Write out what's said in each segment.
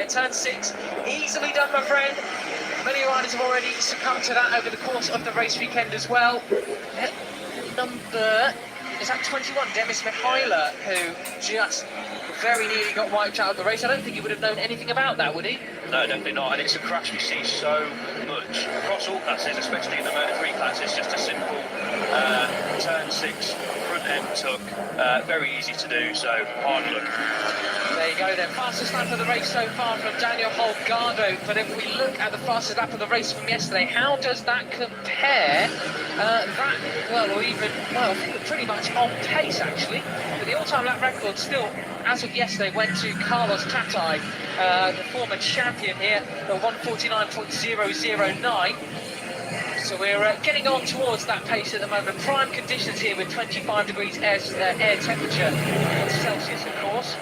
turn 6. Easily done, my friend. Many riders have already succumbed to that over the course of the race weekend as well. Number, is that 21, Demis Mihaila, who just very nearly got wiped out of the race. I don't think he would have known anything about that, would he? No, definitely not. And it's a crash we see so much across all classes, especially in the Motor 3 classes. Just a simple turn 6 front end tuck. Very easy to do, so hard luck. There you go then, fastest lap of the race so far from Daniel Holgado. But if we look at the fastest lap of the race from yesterday, how does that compare? Pretty much on pace actually. But the all-time lap record still, as of yesterday, went to Carlos Tatai, the former champion here, the 149.009. So we're getting on towards that pace at the moment. Prime conditions here with 25 degrees air temperature, Celsius of course.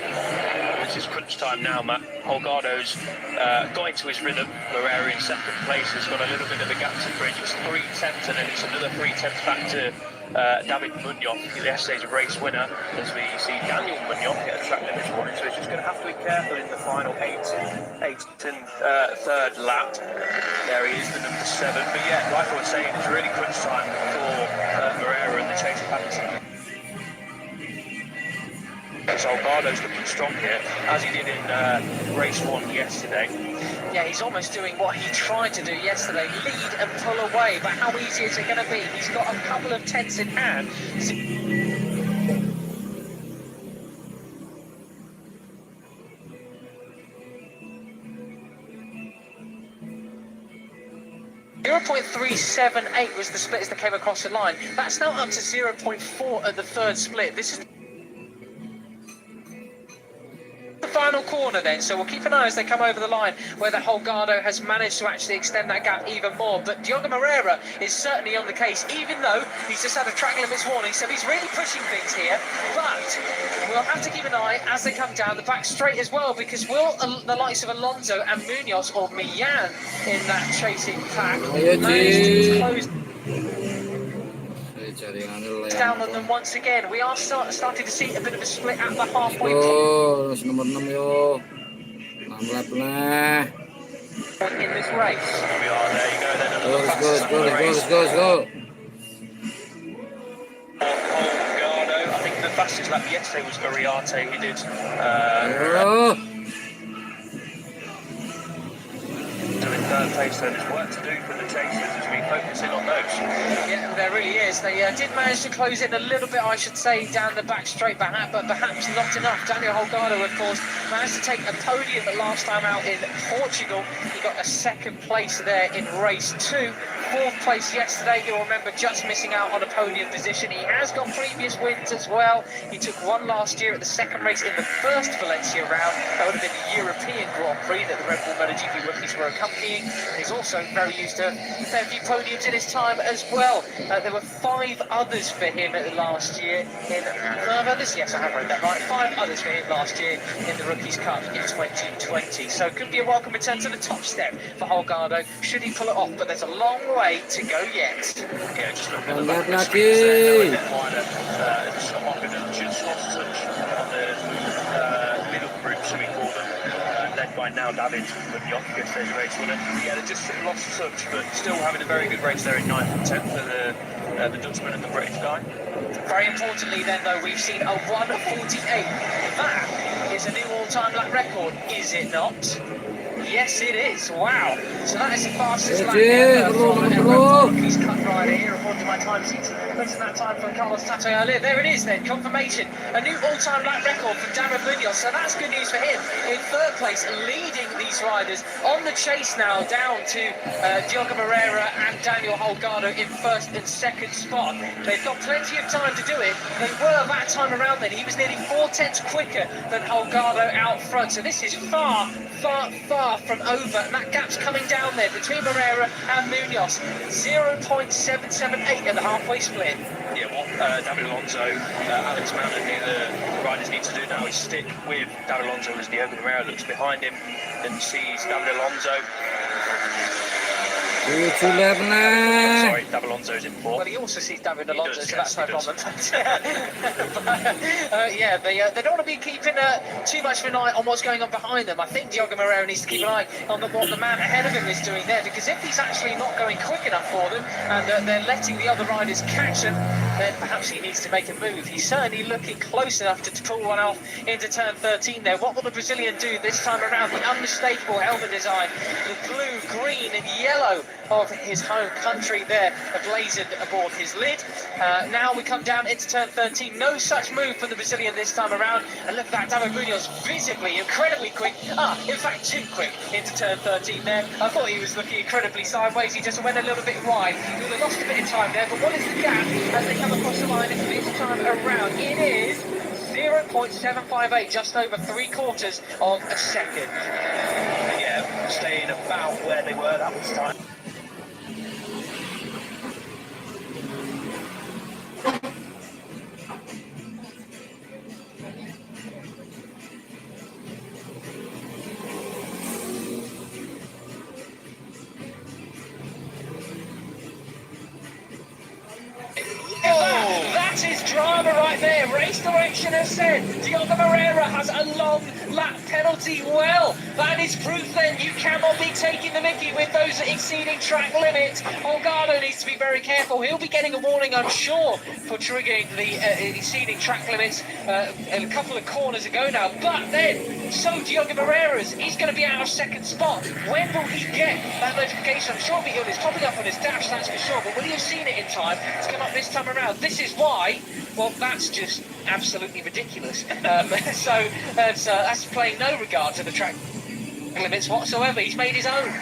This is crunch time now, Matt. Holgado's got into his rhythm. Beretta in second place has got a little bit of a gap to bridge. It's 3 tenths and then it's another 3 tenths back to David Munoz, yesterday's race winner, as we see Daniel Munoz hit a track limit this morning. So he's just going to have to be careful in the final 8 and third lap. There he is, the number 7. But yeah, like I was saying, it's really crunch time for Beretta and the Chaser Patterson. Holgado's looking strong here, as he did in race 1 yesterday. Yeah, he's almost doing what he tried to do yesterday, lead and pull away, but how easy is it going to be? He's got a couple of tenths in hand. 0.378 was the split as they came across the line. That's now up to 0.4 at the third split. This is the final corner then, so we'll keep an eye as they come over the line, whether Holgado has managed to actually extend that gap even more. But Diogo Moreira is certainly on the case, even though he's just had a track limits warning, so he's really pushing things here. But we'll have to keep an eye as they come down the back straight as well, because will the likes of Alonso and Munoz or Millan in that chasing pack manage to close down on them once again? We are starting to see a bit of a split at the halfway point nomor 6 yo. 6 lap lah. in this race. Here we are, there you go then. Let's go. Holgado, I think the fastest lap yesterday was AHRT. He did so in third place, so there's work to do for the Chasers as we focus in on those. Yeah, there really is. They did manage to close in a little bit, I should say, down the back straight, but perhaps not enough. Daniel Holgado, of course, managed to take a podium the last time out in Portugal. He got a second place there in race 2. 4th place yesterday. You'll remember just missing out on a podium position. He has got previous wins as well. He took one last year at the second race in the first Valencia round. That would have been the European Grand Prix that the Red Bull MotoGP rookies were accompanying. He's also very used to a fair few podiums in his time as well. There were 5 others for him last year. Yes, I have read that right. 5 others for him last year in the Rookies Cup in 2020. So it could be a welcome return to the top step for Holgado, should he pull it off. But there's a long way to go yet. Yeah, just looking at the back of the screen there, a bit wider, just lost touch on the middle group, so we call them, led by now David Munoz, yesterday's race winner. Yeah, they just lost touch, but still having a very good race there in 9th and 10th for the Dutchman and the British guy. Very importantly then, though, we've seen a 1:48. That is a new all-time lap record, is it not? Yes, it is. Wow. So that is the fastest lap ever from a Rookies Cup rider here, according to my time sheets. Better that time from Carlos Tato earlier. There it is then, confirmation. A new all-time lap record for David Munoz, so that's good news for him. In 3rd place, leading these riders on the chase now, down to Diogo Moreira and Daniel Holgado in 1st and 2nd spot. They've got plenty of time to do it. They were that time around then. He was nearly 4 tenths quicker than Holgado out front. So this is far from over, and that gap's coming down there between Moreira and Munoz. 0.778 at the halfway split. Yeah, what David Alonso, Alex Mountain, the riders need to do now is stick with David Alonso as Diogo Moreira looks behind him and sees David Alonso 7 lap lah. Sorry, David Alonso's in fourth. Well, he also sees David Alonso, does, so yes, that's no he does. problem. Yeah, they don't want to be keeping too much of an eye on what's going on behind them. I think Diogo Moreira needs to keep an eye on what the man ahead of him is doing there, because if he's actually not going quick enough for them and they're letting the other riders catch him, then perhaps he needs to make a move. He's certainly looking close enough to pull one off into turn 13 there. What will the Brazilian do this time around? The unmistakable helmet design, the blue, green and yellow of his home country there blazoned aboard his lid. Now we come down into turn 13. No such move for the Brazilian this time around. And look at that, David Munoz visibly, incredibly quick. In fact, too quick into turn 13 there. I thought he was looking incredibly sideways. He just went a little bit wide. He would have lost a bit of time there. But what is the gap as they come across the line this time around? It is 0.758, just over 3/4 of a second. Yeah, staying about where they were that was time. That is drama right there. Race direction has said Diogo Moreira has a long lap penalty. Well, that is proof then you cannot be taking the mickey with those exceeding track limits. Holgado needs to be very careful. He'll be getting a warning, I'm sure, for triggering the exceeding track limits a couple of corners ago now. But then, so Diogo Moreira's, he's going to be out of second spot. When will he get that notification? I'm sure it's probably up on his dash, that's for sure. But will he have seen it in time to come up this time around? This is why, well, that's just absolutely ridiculous. So that's playing no regard to the track limits whatsoever. He's made his own.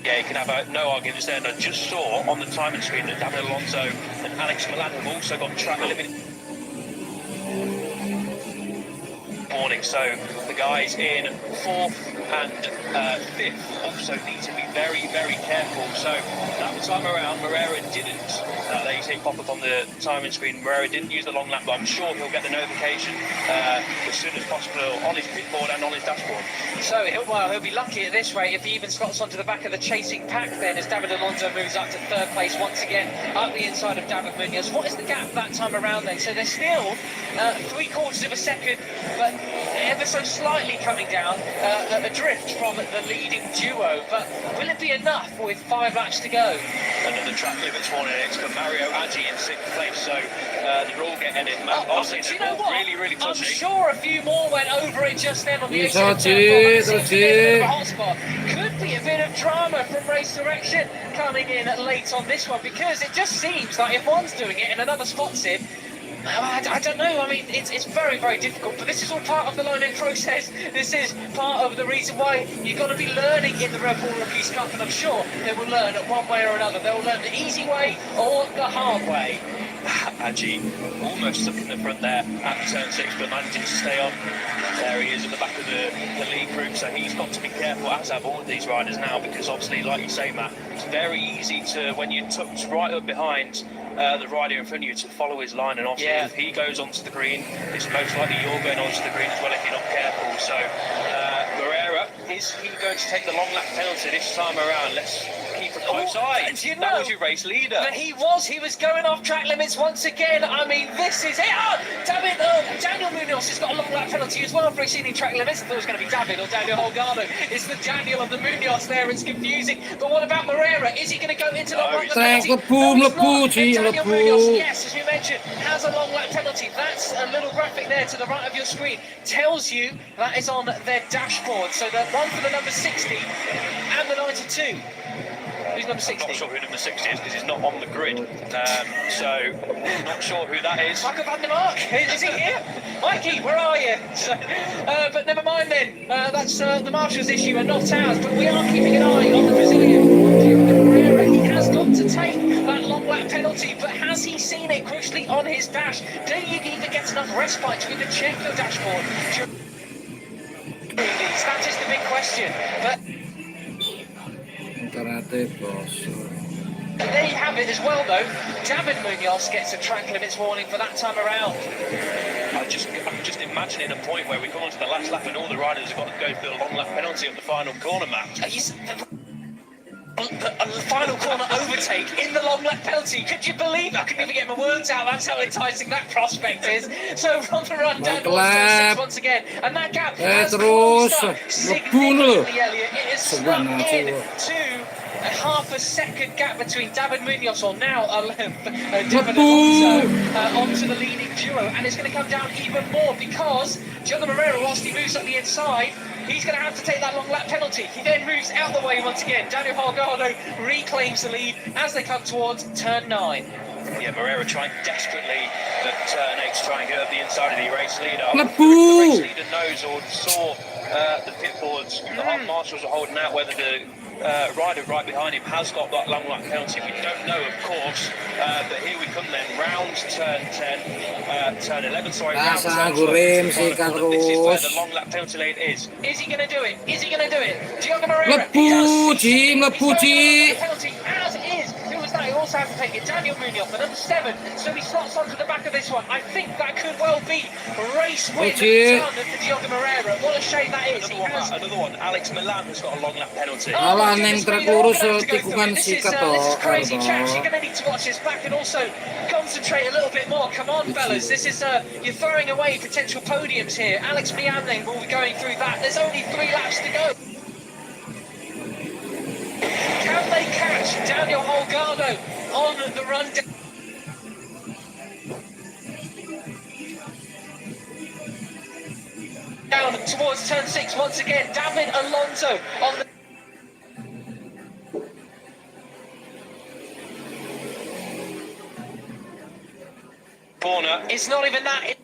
Yeah, you can have no arguments there. And I just saw on the timing screen that David Alonso and Alex Milan have also got track limit warning. So the guys in fourth and fifth also need to be very, very careful. So that time around, Moreira didn't. They say pop up on the timing screen. Moreira didn't use the long lap, but I'm sure he'll get the notification as soon as possible on his pit board and on his dashboard. So he'll be lucky at this rate if he even slots onto the back of the chasing pack then, as David Alonso moves up to third place once again up the inside of David Munoz. What is the gap that time around then? So they're still 3/4 of a second, but ever so slightly coming down adrift from the leading duo. But will it be enough with 5 laps to go? Another track limits warning. It's for Mario Aggi in sixth place, so they're all getting it. Honestly, Do you know what? really, really I'm touchy. sure a few more went over it just then on the It's exit of turn touchy, 4. Seems to be a bit of a touchy. hotspot. Could be a bit of drama from race direction coming in late on this one, because it just seems like if one's doing it and another spots it, I don't know. I mean, it's very, very difficult, but this is all part of the learning process. This is part of the reason why you've got to be learning in the Red Bull Rookies Cup, and I'm sure they will learn one way or another. They'll learn the easy way or the hard way. Aggi almost stuck in the front there at turn 6, but managing to stay on. There he is at the back of the lead group, so he's got to be careful, as have all of these riders now, because obviously, like you say, Matt, it's very easy to, when you're tucked right up behind the rider in front of you, to follow his line, and obviously if he goes onto the green, it's most likely you're going onto the green as well if you're not careful. So Moreira, is he going to take the long lap penalty this time around? Let's keep a close eye. That was your race leader. But he was going off track limits once again. I mean, this is it. Daniel Munoz has got a long lap penalty as well for exceeding track limits. I thought it was going to be David or Daniel Holgado. It's the Daniel of the Munoz there. It's confusing. But what about Moreira? Is he going to go into the long lap penalty? Daniel Munoz, yes, as we mentioned, has a long lap penalty. That's a little graphic there to the right of your screen. Tells you that is on their dashboard. So the one for the number 60 and the 92. Who's number 60? I'm not sure who number 60 is because he's not on the grid. So, not sure who that is. Michael van der Mark, is he here? Mikey, where are you? But never mind then. That's the Marshalls' issue and not ours. But we are keeping an eye on the Brazilian. He has got to take that long lap penalty, but has he seen it crucially on his dash? Do you even get enough respite to even check your dashboard? That is the big question. But there you have it as well, though. David Munoz gets a track limits warning for that time around. I can just imagine imagining a point where we come onto the last lap and all the riders have got to go for the long lap penalty at the final corner, Matt. The final corner overtake in the long lap penalty. Could you believe it? I couldn't even get my words out. That's how enticing that prospect is. So on the run down to once again, and that gap has closed up significantly, Elliot. It has shrunk in to a half a second gap between David Munoz, or now David Alonso, onto the leading duo, and it's going to come down even more because Diogo Moreira, whilst he moves up the inside, he's going to have to take that long lap penalty. He then moves out the way once again. Daniel Holgado reclaims the lead as they come towards turn 9. Yeah, Moreira trying desperately at turn 8 to try and get up the inside of the race leader. La The Poo! race leader knows or saw the pit boards, the half marshals are holding out whether the rider right behind him has got that long lap penalty. We don't know, of course, but here we come then. Round turn 10, turn 11, sorry. Round turn 12. This is where the long lap penalty lane is. Is he going to do it? Is he going to do it? Diogo Moreira. Lepu, Jim, Lepu, Jim. Penalty as is. Who was that? He also has to take it. Daniel Munoz for number 7. So he slots onto the back of this one. I think that could well be race win for Diogo Moreira. What a shame that is. Another one. Alex Milan has got a long lap penalty. Alah, neng track lurus tikungan sikat toh. This is crazy, chaps. You're going to need to watch this back and also concentrate a little bit more. Come on, fellas. This is you're throwing away potential podiums here. Alex Milan will be going through that. There's only 3 laps to go. Can they catch Daniel Holgado on the run down towards turn 6 once again? David Alonso on the corner. It's not even that.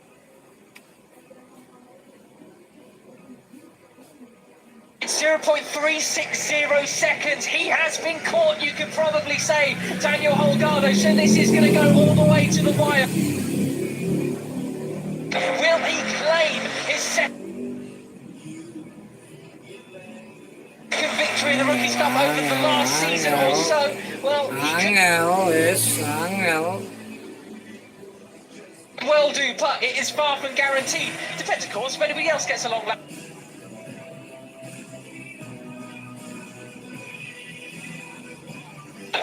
It's 0.360 seconds. He has been caught, you could probably say, Daniel Holgado. So this is going to go all the way to the wire. Will he claim his second victory in the Rookies Cup over the last season or so? Well, Angel. Will do, but it is far from guaranteed. Depends, of course, if anybody else gets a long lap.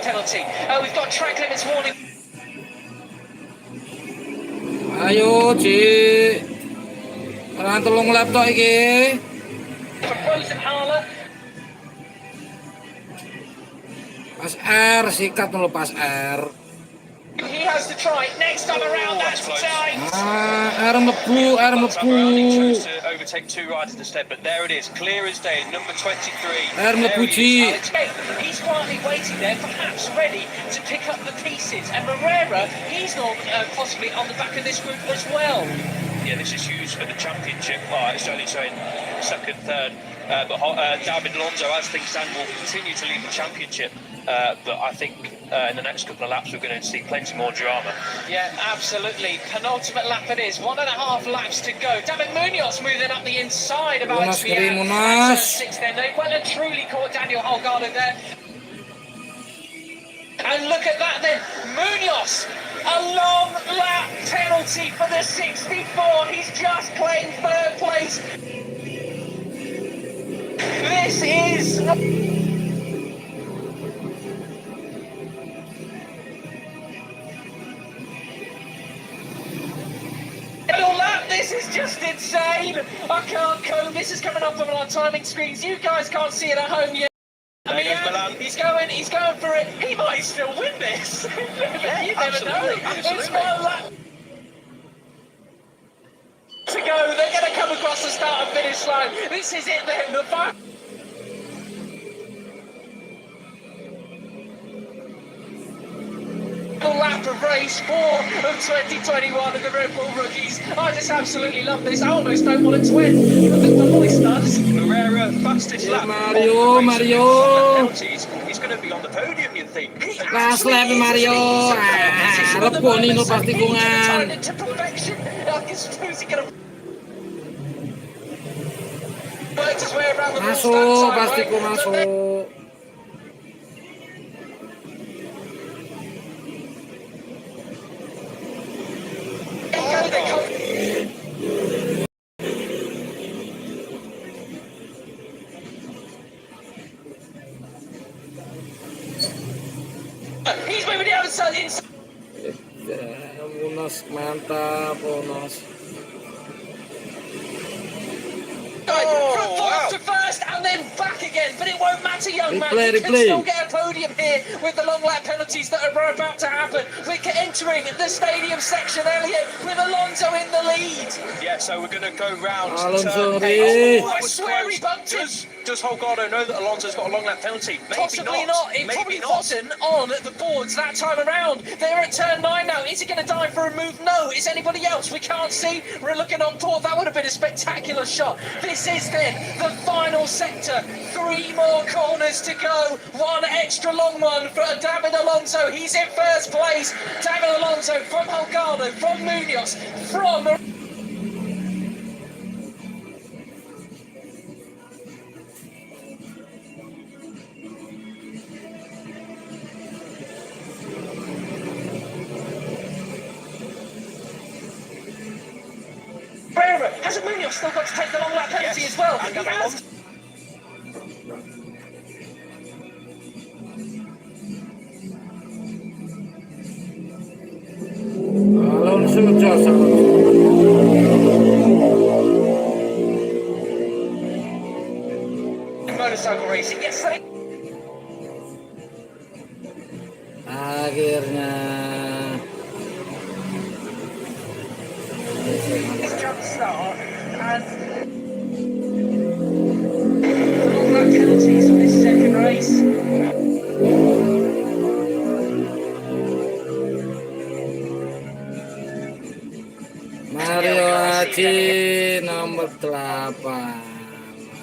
Penalty. We've got track limits warning. Ayo, Ci. Orang tolong laptop iki. Proposed Harla. Pas R, sikat dulu pas R. He has to try it next time around. That's tight. R mlebu. Chose to overtake 2 riders instead, but there it is, clear as day, number 23. R mlebu, Ci. He's quietly waiting there, perhaps ready to pick up the pieces. And Moreira, he's not possibly on the back of this group as well. Yeah, this is huge for the championship. It's only showing second, third, but David Alonso, as things stand, will continue to lead the championship. But I think in the next couple of laps we're going to see plenty more drama. Yeah, absolutely. Penultimate lap it is. 1.5 laps to go. David Munoz moving up the inside about to be at 6 then. They well and truly caught Daniel Holgado there. And look at that then. Munoz, a long lap penalty for the 64. He's just claimed 3rd place. This is... This is just insane. I can't cope. This is coming up on our timing screens. You guys can't see it at home yet. He's going for it. He might still win this. You never know. It's 1 lap to go. They're going to come across the start and finish line. This is it then. The final lap of race 4 of 2021 of the Red Bull Rookies. I just absolutely love this. I almost don't want it to win. I think my voice does. Moreira, fastest lap. Mario. He's going to be on the podium, you think? Last lap, Mario. Leponi no pas tikungan. To perfection. Who's he going to... Masuk, pastiku masuk. but inside. Munas mantap, Munas. From fourth to first and then back again, but it won't matter, young man. You can Replay. still get a podium here with the long lap penalties that are about to happen. We're entering the stadium section, Elliot, with Alonso in the lead. Yeah, so we're going to go round Alonso, turn 8. Rick. I swear he bumped him. Does Holgado know that Alonso's got a long lap penalty? Maybe Possibly not. It Maybe probably not. wasn't on the boards that time around. They're at turn 9 now. Is he going to dive for a move? No. Is anybody else? We can't see. We're looking on board. That would have been a spectacular shot. This is then the final sector. 3 more corners to go. One extra long one for David Alonso. He's in first place. David Alonso from Holgado, from Munoz, from... Hasn't Munoz still got to take the long lap penalty as well? And He has. Alonso jos, Alonso. Motorcycle racing, yes, they... Akhirnya His jump start and the long lap penalties for this second race. Mario Haji nomor 8.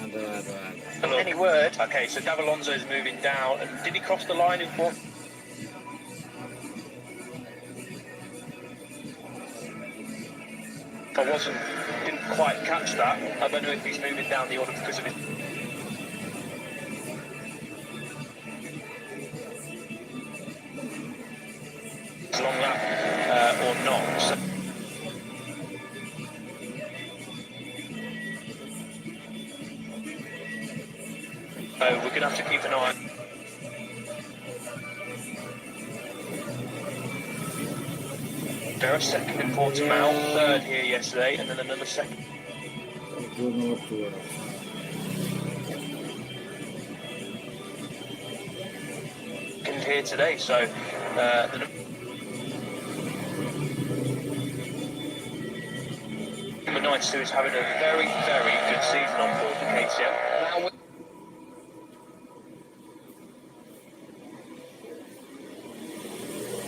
Aduh. Any word? Okay, so David Alonso is moving down. And did he cross the line in fourth? Didn't quite catch that. I don't know if he's moving down the order because of his... long lap or not. So we're going to have to keep an eye. Jerez second in Portimao, third here yesterday, and then another second. Nomor 2. Second here today, so number 92 is having a very, very good season on board the KTM.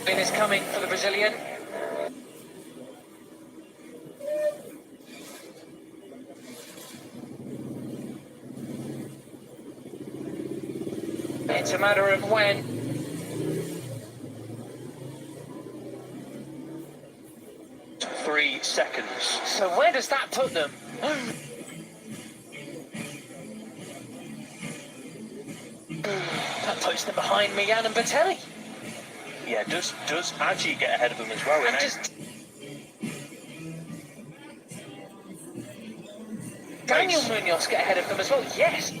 Win is coming for the Brazilian. It's a matter of when. 3 seconds. So where does that put them? That puts them behind Mian and Batelli. Yeah, does Aji get ahead of them as well? And just Daniel Munoz get ahead of them as well? Yes.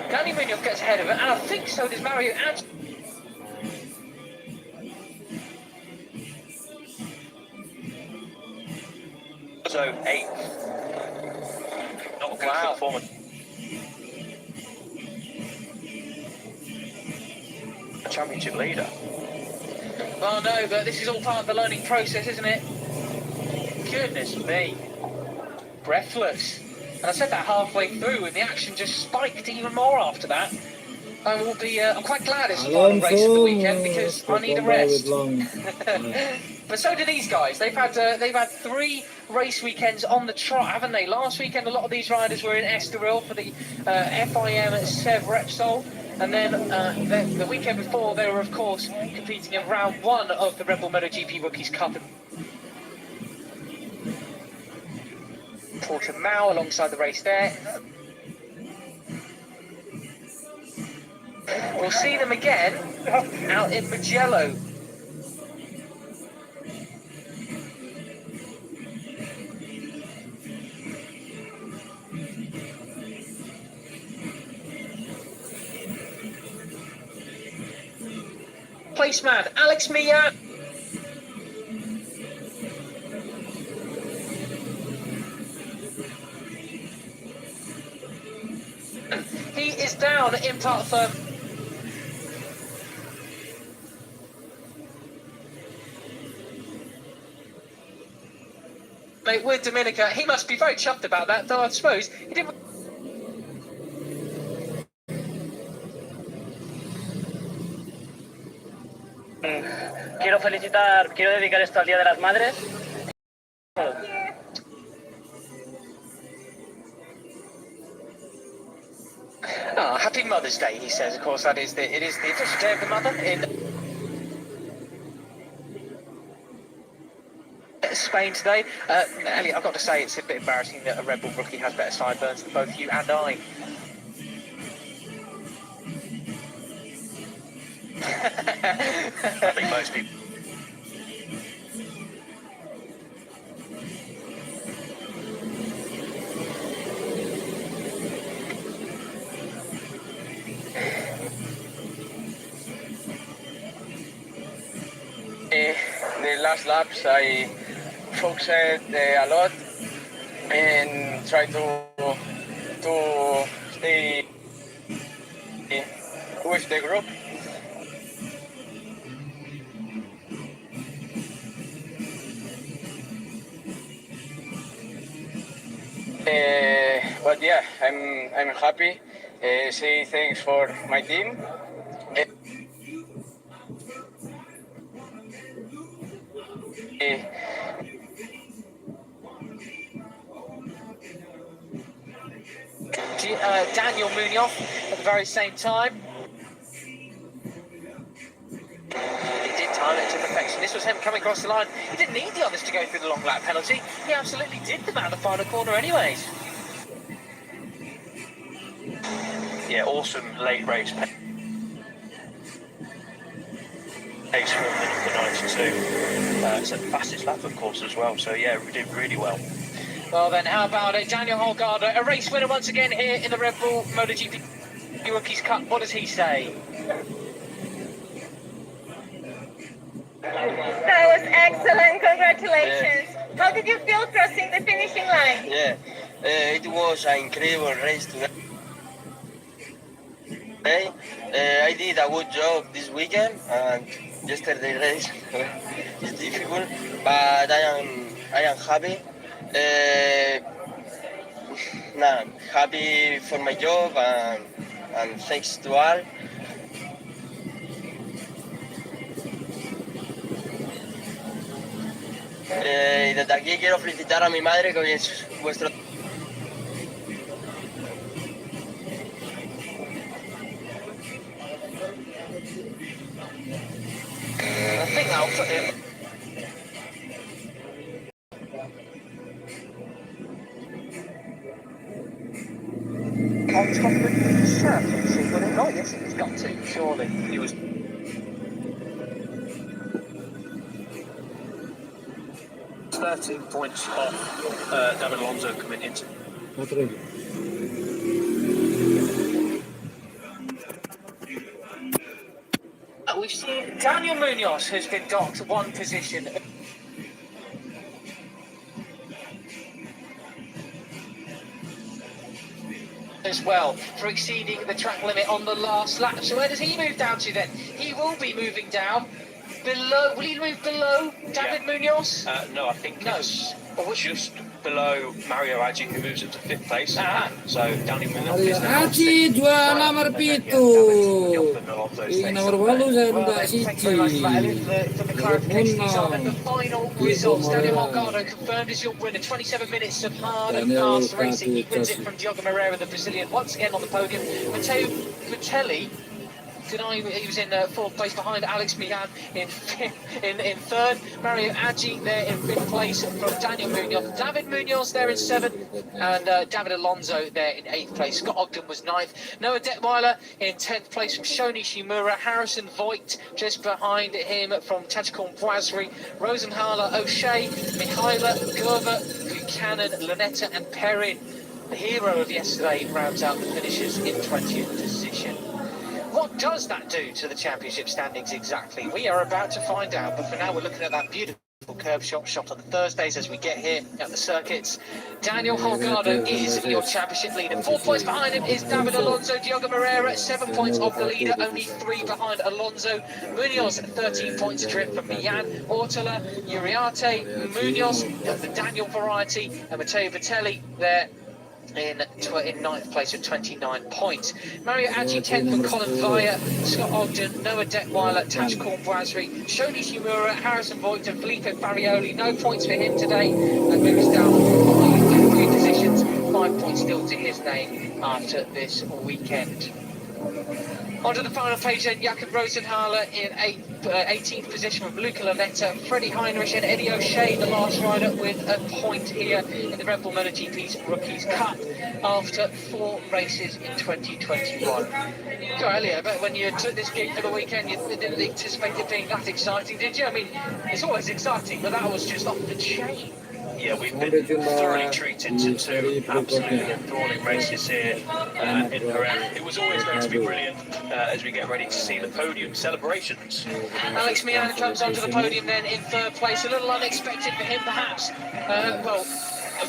Daniel Munoz gets ahead of it, and I think so does Mario and... So 8th. Not a good performance. A championship leader. Well, no, but this is all part of the learning process, isn't it? Goodness me. Breathless. And I said that halfway through, and the action just spiked even more after that. I will be. I'm quite glad it's the final race of the weekend because I need a rest. But so do these guys. They've had 3 race weekends on the trot, haven't they? Last weekend, a lot of these riders were in Estoril for the FIM Sev Repsol. And then the weekend before, they were, of course, competing in round 1 of the Red Bull MotoGP Rookies Cup. Portimao alongside the race there. We'll see them again out in Mugello. place man, Alex Millan. He is down in part third. Mate, with Dominica, he must be very chuffed about that, though I suppose he didn't. Quiero dedicar esto al Día de las Madres. Oh, happy Mother's Day, he says. Of course, it is the official day of the mother in Spain today. Elliot, I've got to say, it's a bit embarrassing that a Red Bull rookie has better sideburns than both you and I. I think most people. The last laps I focused a lot and tried to stay with the group. But yeah, I'm happy. Say thanks for my team. Daniel Munoz at the very same time. He did time it to perfection. This was him coming across the line. He didn't need the others to go through the long lap penalty. He absolutely did them out of the final corner anyways. Yeah, awesome late race pace from the 92. It's the fastest lap, of course, as well. So yeah, we did really well. Well then, how about it? Daniel Holgard, a race winner once again here in the Red Bull MotoGP Rookies Cup. What does he say? That was excellent. Congratulations. Yeah. How did you feel crossing the finishing line? Yeah, it was an incredible race today. I did a good job this weekend, and yesterday race is difficult, but I am happy. Happy for my job, and thanks to all. Desde aquí quiero felicitar a mi madre, que hoy es vuestro... I think that'll put him. On top of the championship, would it not? Yes, he's got to, surely. He was. 13 points off David Alonso coming into. We've seen Daniel Munoz has been docked one position. As well for exceeding the track limit on the last lap. So where does he move down to then? He will be moving down below. Will he move below David Munoz? No, I think No. it's just below Mario Aggi, who moves up to 5th place. So Daniel Munoz Mario is now Aggi sixth. juara nomor And then, 7. Alonso Ini takes nomor up 8 there. saya Well, mbak then, thank you very much for that, Elliot, for the clarification. These are the final results. Daniel Holgado confirmed as your winner. 27 minutes of hard and fast racing. He wins it from Diogo Moreira, the Brazilian, once again on the podium. Matteo Vitelli, he was in 4th place behind Alex Millan in third. Mario Aggi there in 5th place from Daniel Munoz. David Munoz there in 7th, and David Alonso there in 8th place. Scott Ogden was 9th. Noah Detweiler in 10th place from Shoni Shimura. Harrison Voigt just behind him from Tachikon Boisri. Rosenhaler, O'Shea, Mihaila, Gerber, Buchanan, Lanetta and Perrin. The hero of yesterday rounds out the finishers in 20th position. What what does that do to the championship standings exactly? We are about to find out, but for now we're looking at that beautiful curb shot on the Thursdays as we get here at the circuits. Daniel Holgado is your championship leader. 4 points behind him is David Alonso. Diogo Moreira, 7 points off the leader, only 3 behind Alonso. Munoz, 13 points adrift from Mian. Ortola, Uriarte, Munoz of the Daniel variety, and Matteo Vitelli there in 9th place with 29 points. Mario Aggi 10th for Colin Vaya, Scott Ogden, Noah Detweiler, Tash Corn-Brasry, Shoni Shimura, Harrison Voigt and Felipe Farioli. No points for him today and moves down 3 positions, 5 points still to his name after this weekend. Onto the final page then, Jakob Rosenhaler in 18th position with Luca Lavetta, Freddie Heinrich and Eddie O'Shea, the last rider, with a point here in the Red Bull MotoGP's Rookies Cup after 4 races in 2021. So Elliot, but when you took this gig for the weekend, you didn't anticipate it being that exciting, did you? I mean, it's always exciting, but that was just off the chain. Yeah, we've been thoroughly treated to 2 absolutely enthralling races here in Jerez. It was always going to be brilliant as we get ready to see the podium celebrations. Alex Mian comes onto the podium then in 3rd place. A little unexpected for him, perhaps. Well,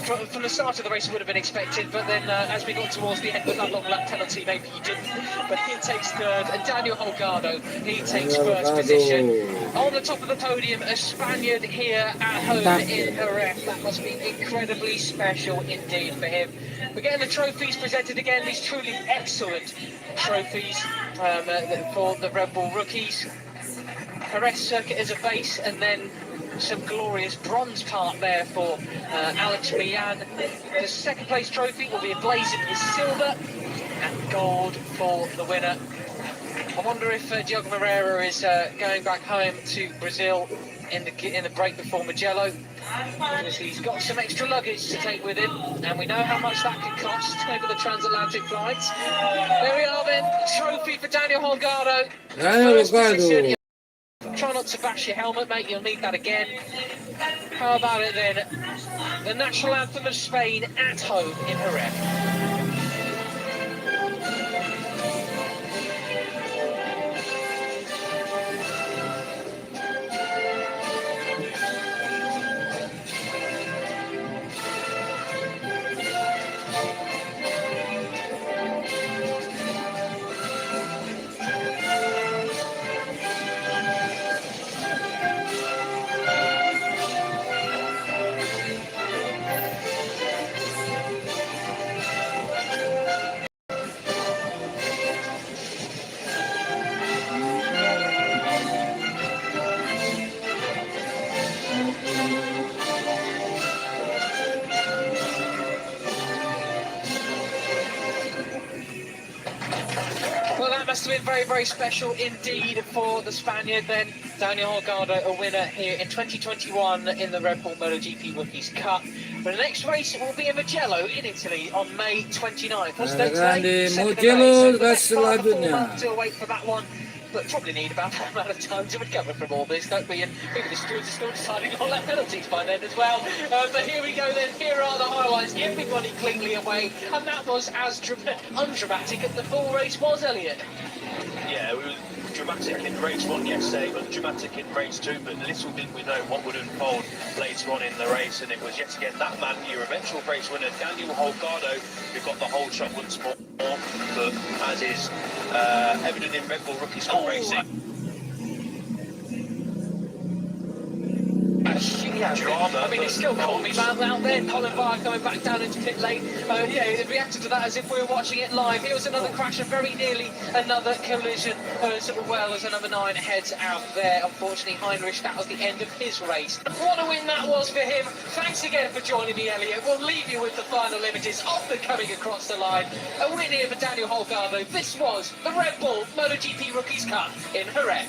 from the start of the race it would have been expected, but then as we got towards the end with that long lap penalty, maybe he didn't. But he takes 3rd, and Daniel Holgado, he takes 1st position. On the top of the podium, a Spaniard here at home in Jerez. That must be incredibly special indeed for him. We're getting the trophies presented again, these truly excellent trophies for the Red Bull rookies. Jerez circuit as a base, and then some glorious bronze part there for Alex Mian. The 2nd place trophy will be emblazoned with silver and gold for the winner. I wonder if Diogo Moreira is going back home to Brazil in the break before Mugello. Obviously he's got some extra luggage to take with him, and we know how much that can cost over the transatlantic flights. There we are then, trophy for Daniel Holgado. First position. Try not to bash your helmet, mate, you'll need that again. How about it then? The national anthem of Spain at home in Jerez. Must have been very, very special indeed for the Spaniard then. Daniel Holgado, a winner here in 2021 in the Red Bull MotoGP Rookies Cup. But the next race will be in Mugello in Italy on May 29th. What's the date? Mugello selanjutnya. To wait for that one. But probably need about that amount of time to recover from all this, don't we? And maybe the stewards are still deciding on their penalties by then as well. But here we go then, here are the highlights. Everybody cleanly away, and that was as undramatic as the full race was, Elliot. Yeah, we were dramatic in race 1 yesterday, undramatic in race 2, but little did we know what would unfold later on in the race, and it was yet again that man, your eventual race winner, Daniel Holgado, who got the whole shot once more, but as is evident in Red Bull Rookies Cup racing. Drama, I mean, it still caught me out there. Colin Vaya coming back down into pit lane. Yeah, he reacted to that as if we were watching it live. Here was another crash and very nearly another collision as well as a number 9 heads out there. Unfortunately, Heinrich, that was the end of his race. What a win that was for him. Thanks again for joining me, Elliot. We'll leave you with the final images of the coming across the line. A win here for Daniel Holgado. This was the Red Bull MotoGP Rookies Cup in Jerez.